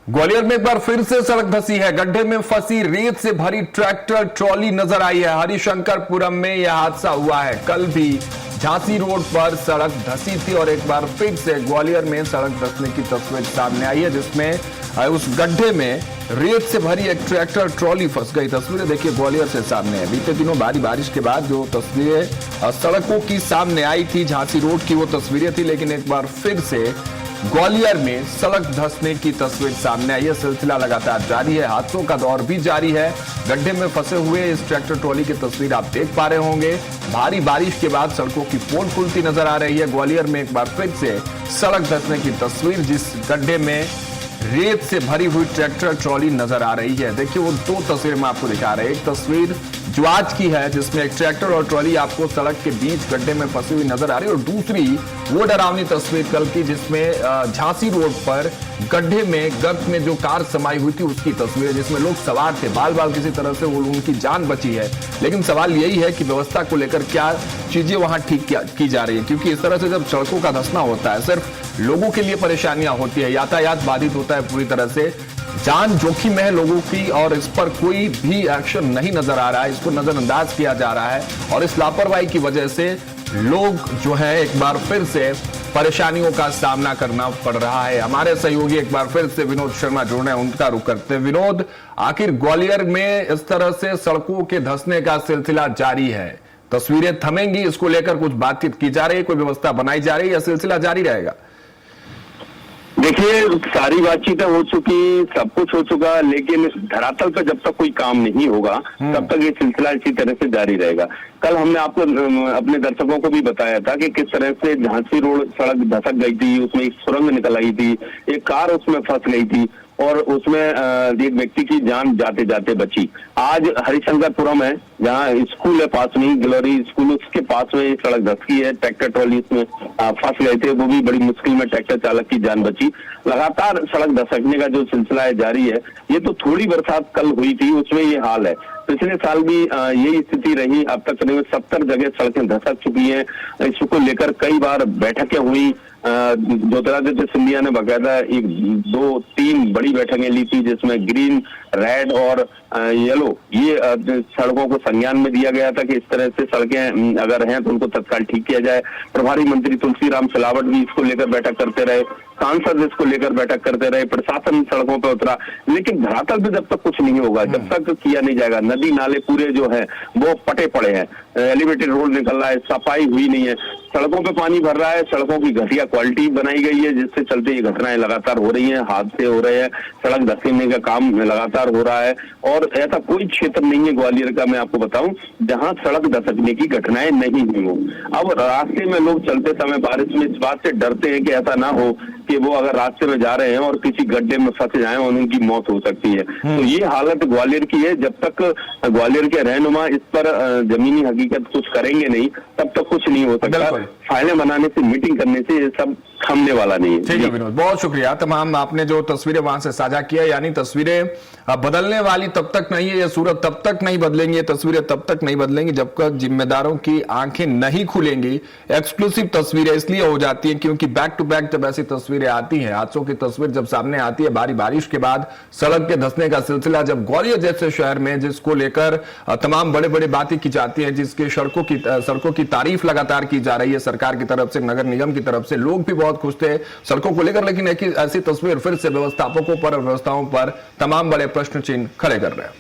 ग्वालियर में एक बार फिर से सड़क धंसी है। गड्ढे में फंसी रेत से भरी ट्रैक्टर ट्रॉली नजर आई है। हरिशंकरपुरम में यह हादसा हुआ है। कल भी झांसी रोड पर सड़क धंसी थी और एक बार फिर से ग्वालियर में सड़क धंसने की तस्वीर सामने आई है, जिसमें उस गड्ढे में रेत से भरी एक ट्रैक्टर ट्रॉली फंस गई। तस्वीरें देखिए ग्वालियर से सामने है। बीते दिनों भारी बारिश के बाद जो तस्वीरें सड़कों की सामने आई थी, झांसी रोड की वो तस्वीरें थी, लेकिन एक बार फिर से ग्वालियर में सड़क धंसने की तस्वीर सामने आई है। सिलसिला लगातार जारी है, हादसों का दौर भी जारी है। गड्ढे में फंसे हुए इस ट्रैक्टर ट्रॉली की तस्वीर आप देख पा रहे होंगे। भारी बारिश के बाद सड़कों की पोल खुलती नजर आ रही है। ग्वालियर में एक बार फिर से सड़क धंसने की तस्वीर, जिस गड्ढे में रेत से भरी हुई ट्रैक्टर ट्रॉली नजर आ रही है। देखिए वो दो तस्वीर में आपको दिखा रहे हैं। एक तस्वीर जो आज की है, जिसमें एक ट्रैक्टर और ट्रॉली आपको सड़क के बीच गड्ढे में फंसी हुई नजर आ रही है, और दूसरी वो डरावनी तस्वीर कल की, जिसमें झांसी रोड पर गड्ढे में गर्त में जो कार समाई हुई थी उसकी तस्वीर है, जिसमें लोग सवार थे। बाल बाल किसी तरह से उनकी जान बची है। लेकिन सवाल यही है कि व्यवस्था को लेकर क्या चीजें वहां ठीक की जा रही है, क्योंकि इस तरह से जब सड़कों का धंसना होता है, सिर्फ लोगों के लिए परेशानियां होती है, यातायात बाधित होता है पूरी तरह से, जान जोखिम है लोगों की, और इस पर कोई भी एक्शन नहीं नजर आ रहा है। इसको नजरअंदाज किया जा रहा है और इस लापरवाही की वजह से लोग जो है एक बार फिर से परेशानियों का सामना करना पड़ रहा है। हमारे सहयोगी एक बार फिर से विनोद शर्मा जुड़ रहे हैं, उनका रुख करते हैं। विनोद, आखिर ग्वालियर में इस तरह से सड़कों के धंसने का सिलसिला जारी है, तस्वीरें थमेंगी, इसको लेकर कुछ बातचीत की जा रही है, कोई व्यवस्था बनाई जा रही है या सिलसिला जारी रहेगा? देखिए, सारी बातचीतें हो चुकी, सब कुछ हो चुका, लेकिन धरातल पर जब तक कोई काम नहीं होगा तब तक ये सिलसिला इसी तरह से जारी रहेगा। कल हमने आपको अपने दर्शकों को भी बताया था कि किस तरह से झांसी रोड सड़क धसक गई थी, उसमें एक सुरंग निकल आई थी, एक कार उसमें फंस गई थी और उसमें एक व्यक्ति की जान जाते जाते बची। आज हरिशंकरपुरम है, जहाँ स्कूल है पास में, ग्लोरी स्कूल, उसके पास में सड़क धसकी है। ट्रैक्टर ट्रॉली इसमें फंस गए थे, वो भी बड़ी मुश्किल में ट्रैक्टर चालक की जान बची। लगातार सड़क धसकने का जो सिलसिला है जारी है। ये तो थोड़ी बरसात कल हुई थी, उसमें ये हाल है। पिछले साल भी यही स्थिति रही। अब तक करीब 70 जगह सड़कें धसक चुकी हैं। इसको लेकर कई बार बैठकें हुई। ज्योतिरादित्य सिंधिया ने बाकायदा 1, 2, 3 बड़ी बैठकें ली थी, जिसमें ग्रीन, रेड और येलो ये सड़कों को संज्ञान में दिया गया था कि इस तरह से सड़कें अगर हैं तो उनको तत्काल ठीक किया जाए। प्रभारी मंत्री तुलसीराम सिलावट भी इसको लेकर बैठक करते रहे, सांसद इसको लेकर बैठक करते रहे, प्रशासन सड़कों पर उतरा। लेकिन धरातल पे जब तक कुछ नहीं होगा, जब तक किया नहीं जाएगा, नदी नाले पूरे जो है वो पटे पड़े हैं, एलिवेटेड रोड निकल रहा है, सफाई हुई नहीं है, सड़कों पे पानी भर रहा है, सड़कों की घटिया क्वालिटी बनाई गई है, जिससे चलते ये घटनाएं लगातार हो रही हैं, हादसे हो रहे हैं, सड़क धंसने का काम लगातार हो रहा है। और ऐसा कोई क्षेत्र नहीं है ग्वालियर का, मैं आपको बताऊं, जहां सड़क धंसने की घटनाएं नहीं हुई हो। अब रास्ते में लोग चलते समय बारिश में इस बात से डरते हैं कि ऐसा ना हो कि वो अगर रास्ते में जा रहे हैं और किसी गड्ढे में फंस जाएं और उनकी मौत हो सकती है। तो ये हालत ग्वालियर की है। जब तक ग्वालियर के रहनुमा इस पर जमीनी हकीकत कुछ करेंगे नहीं, तब तक कुछ नहीं हो सकता। फाइलें बनाने से, मीटिंग करने से ये सब थमने वाला नहीं है। ठीक है विनोद, बहुत शुक्रिया। तमाम आपने जो तस्वीरें वहां से साझा किया, यानी तस्वीरें बदलने वाली तब तक नहीं है, ये सूरत तब तक नहीं बदलेंगी, ये तस्वीरें तब तक नहीं बदलेंगी जब तक जिम्मेदारों की आंखें नहीं खुलेंगी। एक्सक्लूसिव तस्वीरें इसलिए हो जाती हैं क्योंकि बैक टू बैक जब ऐसी तस्वीरें आती हैं, हादसों की तस्वीर जब सामने आती है, भारी बारिश के बाद सड़क के धंसने का सिलसिला जब ग्वालियर जैसे शहर में, जिसको लेकर तमाम बड़े बड़े बातें की जाती हैं, जिसके सड़कों की तारीफ लगातार की जा रही है सरकार की तरफ से, नगर निगम की तरफ से, लोग भी बहुत खुश थे सड़कों को लेकर, लेकिन ऐसी तस्वीर फिर से व्यवस्थापकों पर और व्यवस्थाओं पर तमाम बड़े प्रश्न चिन्ह खड़े कर रहे हैं।